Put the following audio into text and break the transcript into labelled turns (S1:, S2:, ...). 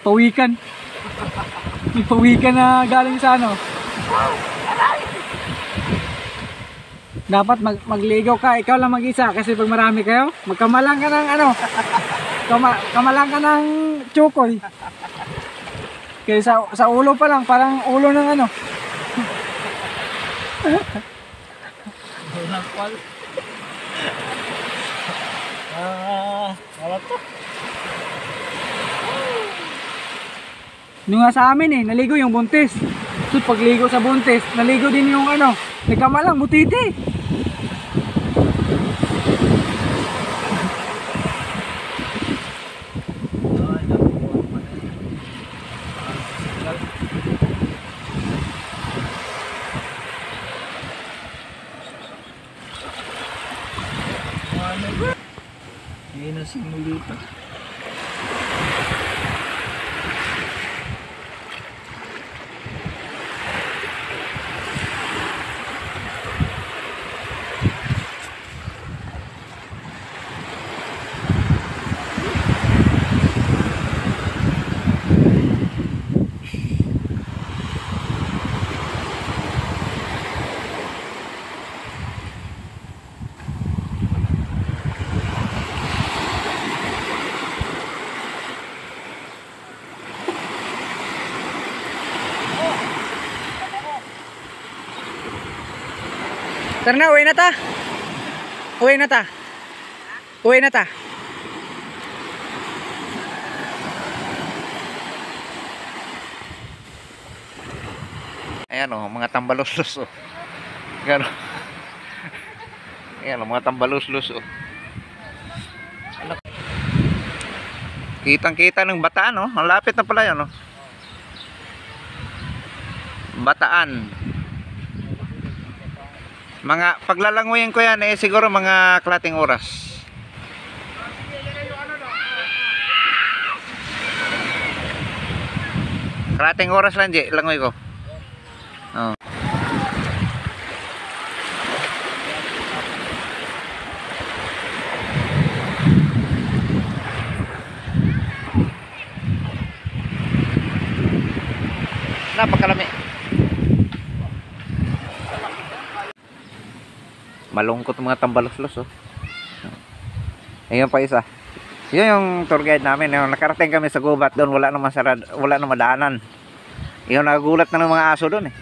S1: pawikan. May pawikan na galing sa ano. Dapat magligaw ka, ikaw lang mag-isa kasi pag marami kayo, magkamalang ka ng ano. Kamalang ka ng tsukoy. Kaya sa ulo pa lang, parang ulo ng ano.
S2: Wala to.
S1: Yung nga sa amin naligo yung buntis. So pagligo sa buntis, naligo din yung ano, nagkamalang butiti.
S2: Hindi na simulita.
S1: Tara na, uwi na ta. Uwi na ta. Uwi na ta.
S2: Ayan o, mga tambalos-los o. Gano. Ayan o, mga tambalos-los o. Kitang-kita ng Bataan o. Ang lapit na pala yan o. Bataan. Mga paglalanguyin ko yan siguro mga kalating oras. Kalating oras lang, Je, langoy ko. Oh. Napakalami. Malungkot mga tambalos-los oh. Ayun pa isa. Yun yung tour guide namin. Yung nakarating kami sa gubat doon, wala namang sarad, wala namang daanan. Yung nagulat na ng mga aso doon eh.